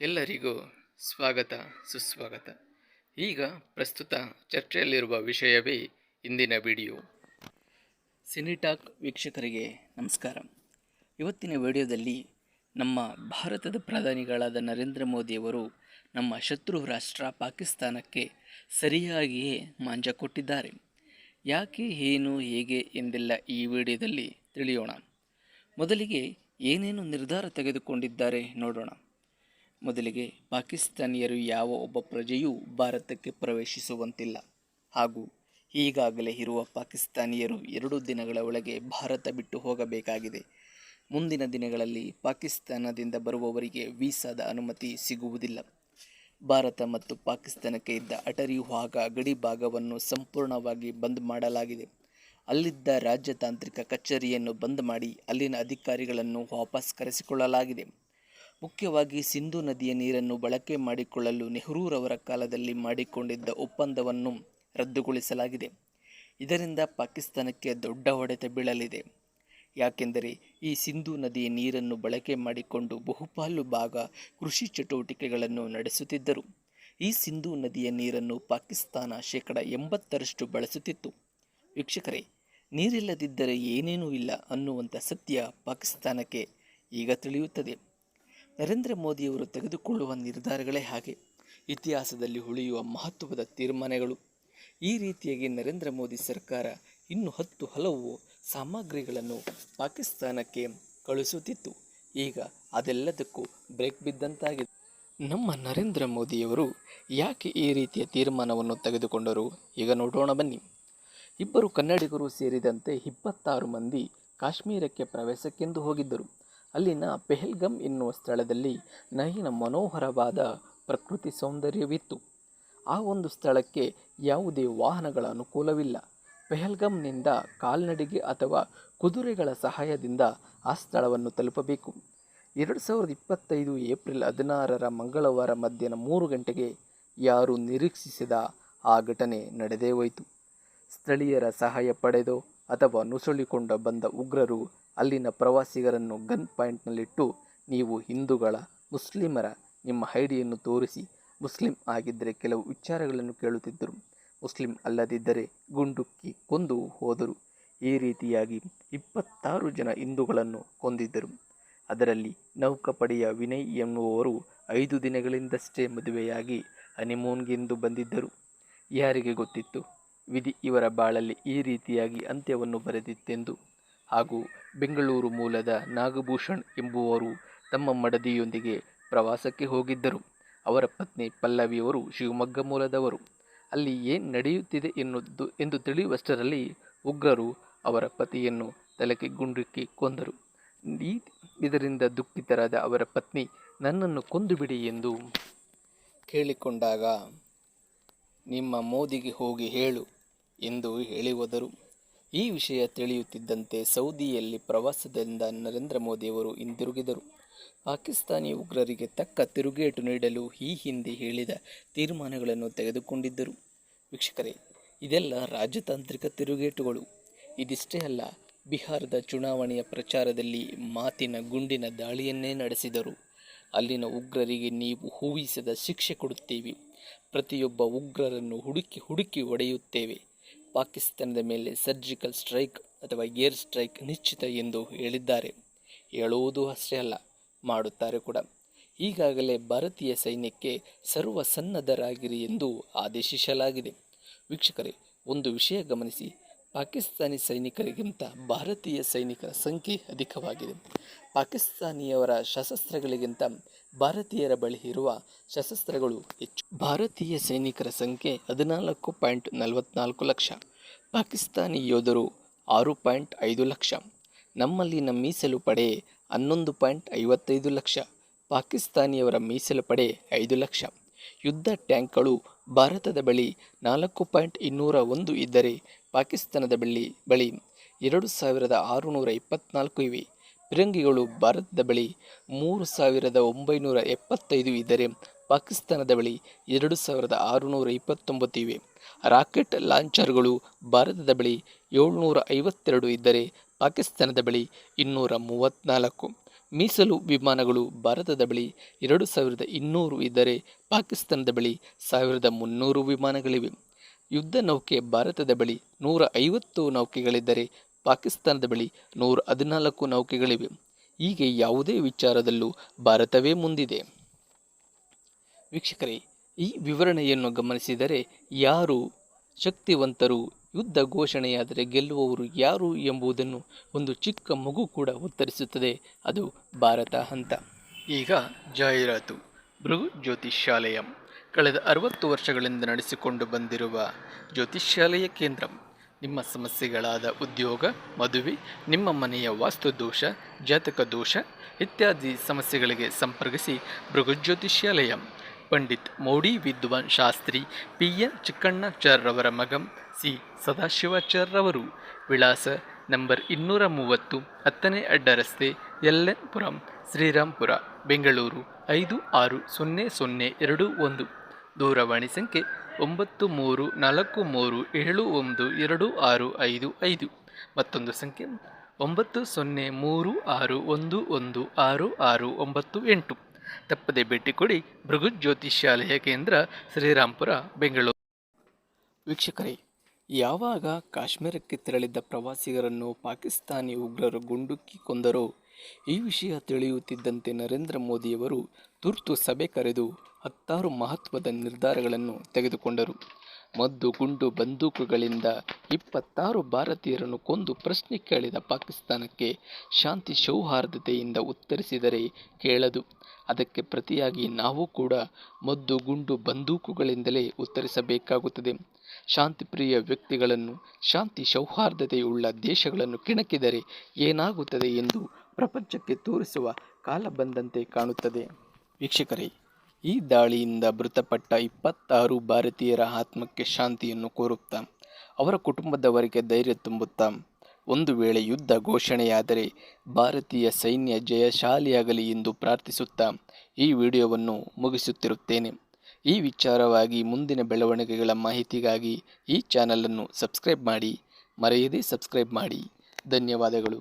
ಎಲ್ಲರಿಗೂ ಸ್ವಾಗತ ಸುಸ್ವಾಗತ. ಈಗ ಪ್ರಸ್ತುತ ಚರ್ಚೆಯಲ್ಲಿರುವ ವಿಷಯವೇ ಇಂದಿನ ವಿಡಿಯೋ. ಸಿನಿಟಾಕ್ ವೀಕ್ಷಕರಿಗೆ ನಮಸ್ಕಾರ. ಇವತ್ತಿನ ವಿಡಿಯೋದಲ್ಲಿ ನಮ್ಮ ಭಾರತದ ಪ್ರಧಾನಿಗಳಾದ ನರೇಂದ್ರ ಮೋದಿಯವರು ನಮ್ಮ ಶತ್ರು ರಾಷ್ಟ್ರ ಪಾಕಿಸ್ತಾನಕ್ಕೆ ಸರಿಯಾಗಿಯೇ ಮಾಂಜ ಕೊಟ್ಟಿದ್ದಾರೆ. ಯಾಕೆ, ಏನು, ಹೇಗೆ ಎಂದೆಲ್ಲ ಈ ವಿಡಿಯೋದಲ್ಲಿ ತಿಳಿಯೋಣ. ಮೊದಲಿಗೆ ಏನೇನು ನಿರ್ಧಾರ ತೆಗೆದುಕೊಂಡಿದ್ದಾರೆ ನೋಡೋಣ. ಮೊದಲಿಗೆ ಪಾಕಿಸ್ತಾನಿಯರು ಯಾವ ಒಬ್ಬ ಪ್ರಜೆಯೂ ಭಾರತಕ್ಕೆ ಪ್ರವೇಶಿಸುವಂತಿಲ್ಲ ಹಾಗೂ ಈಗಾಗಲೇ ಇರುವ ಪಾಕಿಸ್ತಾನಿಯರು 2 ದಿನಗಳ ಒಳಗೆ ಭಾರತ ಬಿಟ್ಟು ಹೋಗಬೇಕಾಗಿದೆ. ಮುಂದಿನ ದಿನಗಳಲ್ಲಿ ಪಾಕಿಸ್ತಾನದಿಂದ ಬರುವವರಿಗೆ ವೀಸಾದ ಅನುಮತಿ ಸಿಗುವುದಿಲ್ಲ. ಭಾರತ ಮತ್ತು ಪಾಕಿಸ್ತಾನಕ್ಕೆ ಇದ್ದ ಅಟರಿಯುವಾಗ ಗಡಿ ಭಾಗವನ್ನು ಸಂಪೂರ್ಣವಾಗಿ ಬಂದ್ ಮಾಡಲಾಗಿದೆ. ಅಲ್ಲಿದ್ದ ರಾಜತಾಂತ್ರಿಕ ಕಚೇರಿಯನ್ನು ಬಂದ್ ಮಾಡಿ ಅಲ್ಲಿನ ಅಧಿಕಾರಿಗಳನ್ನು ವಾಪಸ್ ಕರೆಸಿಕೊಳ್ಳಲಾಗಿದೆ. ಮುಖ್ಯವಾಗಿ ಸಿಂಧೂ ನದಿಯ ನೀರನ್ನು ಬಳಕೆ ಮಾಡಿಕೊಳ್ಳಲು ನೆಹರೂರವರ ಕಾಲದಲ್ಲಿ ಮಾಡಿಕೊಂಡಿದ್ದ ಒಪ್ಪಂದವನ್ನು ರದ್ದುಗೊಳಿಸಲಾಗಿದೆ. ಇದರಿಂದ ಪಾಕಿಸ್ತಾನಕ್ಕೆ ದೊಡ್ಡ ಹೊಡೆತ ಬೀಳಲಿದೆ. ಯಾಕೆಂದರೆ ಈ ಸಿಂಧೂ ನದಿಯ ನೀರನ್ನು ಬಳಕೆ ಮಾಡಿಕೊಂಡು ಬಹುಪಾಲು ಭಾಗ ಕೃಷಿ ಚಟುವಟಿಕೆಗಳನ್ನು ನಡೆಸುತ್ತಿದ್ದರು. ಈ ಸಿಂಧೂ ನದಿಯ ನೀರನ್ನು ಪಾಕಿಸ್ತಾನ 80% ಬಳಸುತ್ತಿತ್ತು. ವೀಕ್ಷಕರೇ, ನೀರಿಲ್ಲದಿದ್ದರೆ ಏನೇನೂ ಇಲ್ಲ ಅನ್ನುವಂಥ ಸತ್ಯ ಪಾಕಿಸ್ತಾನಕ್ಕೆ ಈಗ ತಿಳಿಯುತ್ತದೆ. ನರೇಂದ್ರ ಮೋದಿಯವರು ತೆಗೆದುಕೊಳ್ಳುವ ನಿರ್ಧಾರಗಳೇ ಹಾಗೆ, ಇತಿಹಾಸದಲ್ಲಿ ಉಳಿಯುವ ಮಹತ್ವದ ತೀರ್ಮಾನಗಳು. ಈ ರೀತಿಯಾಗಿ ನರೇಂದ್ರ ಮೋದಿ ಸರ್ಕಾರ ಇನ್ನೂ ಹಲವು ಸಾಮಗ್ರಿಗಳನ್ನು ಪಾಕಿಸ್ತಾನಕ್ಕೆ ಕಳುಹಿಸುತ್ತಿತ್ತು. ಈಗ ಅದೆಲ್ಲದಕ್ಕೂ ಬ್ರೇಕ್ ಬಿದ್ದಂತಾಗಿದೆ. ನಮ್ಮ ನರೇಂದ್ರ ಮೋದಿಯವರು ಯಾಕೆ ಈ ರೀತಿಯ ತೀರ್ಮಾನವನ್ನು ತೆಗೆದುಕೊಂಡರು ಈಗ ನೋಡೋಣ ಬನ್ನಿ. ಇಬ್ಬರು ಕನ್ನಡಿಗರು ಸೇರಿದಂತೆ 26 ಮಂದಿ ಕಾಶ್ಮೀರಕ್ಕೆ ಪ್ರವೇಶಕ್ಕೆಂದು ಹೋಗಿದ್ದರು. ಅಲ್ಲಿನ ಪೆಹಲ್ಗಮ್ ಎನ್ನುವ ಸ್ಥಳದಲ್ಲಿ ನಯನ ಮನೋಹರವಾದ ಪ್ರಕೃತಿ ಸೌಂದರ್ಯವಿತ್ತು. ಆ ಒಂದು ಸ್ಥಳಕ್ಕೆ ಯಾವುದೇ ವಾಹನಗಳ ಅನುಕೂಲವಿಲ್ಲ. ಪೆಹಲ್ಗಮ್ನಿಂದ ಕಾಲ್ನಡಿಗೆ ಅಥವಾ ಕುದುರೆಗಳ ಸಹಾಯದಿಂದ ಆ ಸ್ಥಳವನ್ನು ತಲುಪಬೇಕು. 2025 ಏಪ್ರಿಲ್ 16 ಮಂಗಳವಾರ ಮಧ್ಯಾಹ್ನ 3 ಗಂಟೆಗೆ ಯಾರೂ ನಿರೀಕ್ಷಿಸಿದ ಆ ಘಟನೆ ನಡೆದೇ ಹೋಯಿತು. ಸ್ಥಳೀಯರ ಸಹಾಯ ಪಡೆದೋ ಅಥವಾ ನುಸುಳಿಕೊಂಡು ಬಂದ ಉಗ್ರರು ಅಲ್ಲಿನ ಪ್ರವಾಸಿಗರನ್ನು ಗನ್ ಪಾಯಿಂಟ್ನಲ್ಲಿಟ್ಟು, ನೀವು ಹಿಂದೂಗಳ, ಮುಸ್ಲಿಮರ, ನಿಮ್ಮ ಐಡಿಯನ್ನು ತೋರಿಸಿ, ಮುಸ್ಲಿಂ ಆಗಿದ್ದರೆ ಕೆಲವು ವಿಚಾರಗಳನ್ನು ಕೇಳುತ್ತಿದ್ದರು, ಮುಸ್ಲಿಂ ಅಲ್ಲದಿದ್ದರೆ ಗುಂಡುಕ್ಕಿ ಕೊಂದು ಹೋದರು. ಈ ರೀತಿಯಾಗಿ 26 ಜನ ಹಿಂದೂಗಳನ್ನು ಕೊಂದಿದ್ದರು. ಅದರಲ್ಲಿ ನೌಕಾಪಡೆಯ ವಿನಯ್ ಎನ್ನುವವರು 5 ದಿನಗಳಿಂದಷ್ಟೇ ಮದುವೆಯಾಗಿ ಹನಿಮೂನ್ಗೆಂದು ಬಂದಿದ್ದರು. ಯಾರಿಗೆ ಗೊತ್ತಿತ್ತು ವಿಧಿ ಇವರ ಬಾಳಲ್ಲಿ ಈ ರೀತಿಯಾಗಿ ಅಂತ್ಯವನ್ನು ಬರೆದಿತ್ತೆಂದು. ಹಾಗೂ ಬೆಂಗಳೂರು ಮೂಲದ ನಾಗಭೂಷಣ್ ಎಂಬುವರು ತಮ್ಮ ಮಡದಿಯೊಂದಿಗೆ ಪ್ರವಾಸಕ್ಕೆ ಹೋಗಿದ್ದರು. ಅವರ ಪತ್ನಿ ಪಲ್ಲವಿಯವರು ಶಿವಮೊಗ್ಗ ಮೂಲದವರು. ಅಲ್ಲಿ ಏನು ನಡೆಯುತ್ತಿದೆ ಎಂದು ತಿಳಿಯುವಷ್ಟರಲ್ಲಿ ಉಗ್ರರು ಅವರ ಪತಿಯನ್ನು ತಲೆಗೆ ಗುಂಡಿಕ್ಕಿ ಕೊಂದರು. ಇದರಿಂದ ದುಃಖಿತರಾದ ಅವರ ಪತ್ನಿ ನನ್ನನ್ನು ಕೊಂದುಬಿಡಿ ಎಂದು ಕೇಳಿಕೊಂಡಾಗ, ನಿಮ್ಮ ಮೋದಿಗೆ ಹೋಗಿ ಹೇಳು ಎಂದು ಹೇಳಿ ಹೋದರು. ಈ ವಿಷಯ ತಿಳಿಯುತ್ತಿದ್ದಂತೆ ಸೌದಿಯಲ್ಲಿ ಪ್ರವಾಸದಿಂದ ನರೇಂದ್ರ ಮೋದಿಯವರು ಹಿಂದಿರುಗಿದರು. ಪಾಕಿಸ್ತಾನಿ ಉಗ್ರರಿಗೆ ತಕ್ಕ ತಿರುಗೇಟು ನೀಡಲು ಈ ಹಿಂದೆ ಹೇಳಿದ ತೀರ್ಮಾನಗಳನ್ನು ತೆಗೆದುಕೊಂಡಿದ್ದರು. ವೀಕ್ಷಕರೇ, ಇದೆಲ್ಲ ರಾಜತಾಂತ್ರಿಕ ತಿರುಗೇಟುಗಳು. ಇದಿಷ್ಟೇ ಅಲ್ಲ, ಬಿಹಾರದ ಚುನಾವಣೆಯ ಪ್ರಚಾರದಲ್ಲಿ ಮಾತಿನ ಗುಂಡಿನ ದಾಳಿಯನ್ನೇ ನಡೆಸಿದರು. ಅಲ್ಲಿನ ಉಗ್ರರಿಗೆ ನೀವು ಊಹಿಸದ ಶಿಕ್ಷೆ ಕೊಡುತ್ತೇವೆ, ಪ್ರತಿಯೊಬ್ಬ ಉಗ್ರರನ್ನು ಹುಡುಕಿ ಹೊಡೆಯುತ್ತೇವೆ, ಪಾಕಿಸ್ತಾನದ ಮೇಲೆ ಸರ್ಜಿಕಲ್ ಸ್ಟ್ರೈಕ್ ಅಥವಾ ಏರ್ ಸ್ಟ್ರೈಕ್ ನಿಶ್ಚಿತ ಎಂದು ಹೇಳಿದ್ದಾರೆ. ಹೇಳುವುದು ಅಷ್ಟೇ ಅಲ್ಲ, ಮಾಡುತ್ತಾರೆ ಕೂಡ. ಈಗಾಗಲೇ ಭಾರತೀಯ ಸೈನ್ಯಕ್ಕೆ ಸರ್ವಸನ್ನದ್ಧರಾಗಿರಿ ಎಂದು ಆದೇಶಿಸಲಾಗಿದೆ. ವೀಕ್ಷಕರೇ, ಒಂದು ವಿಷಯ ಗಮನಿಸಿ, ಪಾಕಿಸ್ತಾನಿ ಸೈನಿಕರಿಗಿಂತ ಭಾರತೀಯ ಸೈನಿಕರ ಸಂಖ್ಯೆ ಅಧಿಕವಾಗಿದೆ. ಪಾಕಿಸ್ತಾನಿಯವರ ಶಸ್ತ್ರಾಸ್ತ್ರಗಳಿಗಿಂತ ಭಾರತೀಯರ ಬಳಿ ಇರುವ ಶಸ್ತ್ರಾಸ್ತ್ರಗಳು ಹೆಚ್ಚು. ಭಾರತೀಯ ಸೈನಿಕರ ಸಂಖ್ಯೆ 14.44 ಲಕ್ಷ, ಪಾಕಿಸ್ತಾನಿ ಯೋಧರು 6.5 ಲಕ್ಷ. ನಮ್ಮಲ್ಲಿನ ಮೀಸಲು ಪಡೆ 11.55 ಲಕ್ಷ, ಪಾಕಿಸ್ತಾನಿಯವರ ಮೀಸಲು ಪಡೆ 5 ಲಕ್ಷ. ಯುದ್ಧ ಟ್ಯಾಂಕ್ಗಳು ಭಾರತದ ಬಳಿ 4.201 ಇದ್ದರೆ ಪಾಕಿಸ್ತಾನದ ಬಳಿ 2624 ಇವೆ. ಫಿರಂಗಿಗಳು ಭಾರತದ ಬಳಿ 3975 ಇದ್ದರೆ ಪಾಕಿಸ್ತಾನದ ಬಳಿ 2629 ಇವೆ. ರಾಕೆಟ್ ಲಾಂಚರ್ಗಳು ಭಾರತದ ಬಳಿ 752 ಇದ್ದರೆ ಪಾಕಿಸ್ತಾನದ ಬಳಿ 234. ಮೀಸಲು ವಿಮಾನಗಳು ಭಾರತದ ಬಳಿ 2200 ಇದ್ದರೆ ಪಾಕಿಸ್ತಾನದ ಬಳಿ 1300 ವಿಮಾನಗಳಿವೆ. ಯುದ್ಧ ನೌಕೆ ಭಾರತದ ಬಳಿ 150 ನೌಕೆಗಳಿದ್ದರೆ ಪಾಕಿಸ್ತಾನದ ಬಳಿ 114 ನೌಕೆಗಳಿವೆ. ಹೀಗೆ ಯಾವುದೇ ವಿಚಾರದಲ್ಲೂ ಭಾರತವೇ ಮುಂದಿದೆ. ವೀಕ್ಷಕರೇ, ಈ ವಿವರಣೆಯನ್ನು ಗಮನಿಸಿದರೆ ಯಾರು ಶಕ್ತಿವಂತರು, ಯುದ್ಧ ಘೋಷಣೆಯಾದರೆ ಗೆಲ್ಲುವವರು ಯಾರು ಎಂಬುದನ್ನು ಒಂದು ಚಿಕ್ಕ ಮಗು ಕೂಡ ಉತ್ತರಿಸುತ್ತದೆ, ಅದು ಭಾರತ ಅಂತ. ಈಗ ಜಾಹೀರಾತು. ಭೃಗು ಜ್ಯೋತಿಷ್ಯಾಲಯ ಕಳೆದ 60 ವರ್ಷಗಳಿಂದ ನಡೆಸಿಕೊಂಡು ಬಂದಿರುವ ಜ್ಯೋತಿಷ್ಯಾಲಯ ಕೇಂದ್ರ. ನಿಮ್ಮ ಸಮಸ್ಯೆಗಳಾದ ಉದ್ಯೋಗ, ಮದುವೆ, ನಿಮ್ಮ ಮನೆಯ ವಾಸ್ತುದೋಷ, ಜಾತಕ ದೋಷ ಇತ್ಯಾದಿ ಸಮಸ್ಯೆಗಳಿಗೆ ಸಂಪರ್ಕಿಸಿ. ಭೃಗು ಜ್ಯೋತಿಷ್ಯಾಲಯ ಪಂಡಿತ್ ಮೌಡಿ ವಿದ್ವಾನ್ ಶಾಸ್ತ್ರಿ PN ಚಿಕ್ಕಣ್ಣಾಚಾರ್ರವರ ಮಗ ಸಿ ಸದಾಶಿವಾಚಾರ್ರವರು. ವಿಳಾಸ ನಂಬರ್ 230, 10ನೇ ಅಡ್ಡ ರಸ್ತೆ, LN ಪುರಂ, ಶ್ರೀರಾಂಪುರ, ಬೆಂಗಳೂರು 560021. ದೂರವಾಣಿ ಸಂಖ್ಯೆ 9343712655. ಮತ್ತೊಂದು ಸಂಖ್ಯೆ 9036116698. ತಪ್ಪದೆ ಭೇಟಿ ಕೊಡಿ. ಭೃಗು ಜ್ಯೋತಿಷ್ಯಾಲಯ ಕೇಂದ್ರ, ಶ್ರೀರಾಂಪುರ, ಬೆಂಗಳೂರು. ವೀಕ್ಷಕರೇ, ಯಾವಾಗ ಕಾಶ್ಮೀರಕ್ಕೆ ತೆರಳಿದ್ದ ಪ್ರವಾಸಿಗರನ್ನು ಪಾಕಿಸ್ತಾನಿ ಉಗ್ರರು ಗುಂಡುಕ್ಕಿ ಕೊಂದರೋ ಈ ವಿಷಯ ತಿಳಿಯುತ್ತಿದ್ದಂತೆ ನರೇಂದ್ರ ಮೋದಿಯವರು ತುರ್ತು ಸಭೆ ಕರೆದು 16 ಮಹತ್ವದ ನಿರ್ಧಾರಗಳನ್ನು ತೆಗೆದುಕೊಂಡರು. ಮದ್ದು ಗುಂಡು ಬಂದೂಕುಗಳಿಂದ 26 ಭಾರತೀಯರನ್ನು ಕೊಂದು ಪ್ರಶ್ನೆ ಕೇಳಿದ ಪಾಕಿಸ್ತಾನಕ್ಕೆ ಶಾಂತಿ ಸೌಹಾರ್ದತೆಯಿಂದ ಉತ್ತರಿಸಿದರೆ ಕೇಳದು. ಅದಕ್ಕೆ ಪ್ರತಿಯಾಗಿ ನಾವು ಕೂಡ ಮದ್ದು ಗುಂಡು ಬಂದೂಕುಗಳಿಂದಲೇ ಉತ್ತರಿಸಬೇಕಾಗುತ್ತದೆ. ಶಾಂತಿಪ್ರಿಯ ವ್ಯಕ್ತಿಗಳನ್ನು, ಶಾಂತಿ ಸೌಹಾರ್ದತೆಯುಳ್ಳ ದೇಶಗಳನ್ನು ಕೆಣಕಿದರೆ ಏನಾಗುತ್ತದೆ ಎಂದು ಪ್ರಪಂಚಕ್ಕೆ ತೋರಿಸುವ ಕಾಲ ಬಂದಂತೆ ಕಾಣುತ್ತದೆ. ವೀಕ್ಷಕರೇ, ಈ ದಾಳಿಯಿಂದ ಮೃತಪಟ್ಟ 26 ಭಾರತೀಯರ ಆತ್ಮಕ್ಕೆ ಶಾಂತಿಯನ್ನು ಕೋರುತ್ತಾ, ಅವರ ಕುಟುಂಬದವರಿಗೆ ಧೈರ್ಯ ತುಂಬುತ್ತಾ, ಒಂದು ವೇಳೆ ಯುದ್ಧ ಘೋಷಣೆಯಾದರೆ ಭಾರತೀಯ ಸೈನ್ಯ ಜಯಶಾಲಿಯಾಗಲಿ ಎಂದು ಪ್ರಾರ್ಥಿಸುತ್ತಾ ಈ ವಿಡಿಯೋವನ್ನು ಮುಗಿಸುತ್ತಿರುತ್ತೇನೆ. ಈ ವಿಚಾರವಾಗಿ ಮುಂದಿನ ಬೆಳವಣಿಗೆಗಳ ಮಾಹಿತಿಗಾಗಿ ಈ ಚಾನಲನ್ನು ಸಬ್ಸ್ಕ್ರೈಬ್ ಮಾಡಿ. ಮರೆಯದೇ ಸಬ್ಸ್ಕ್ರೈಬ್ ಮಾಡಿ. ಧನ್ಯವಾದಗಳು.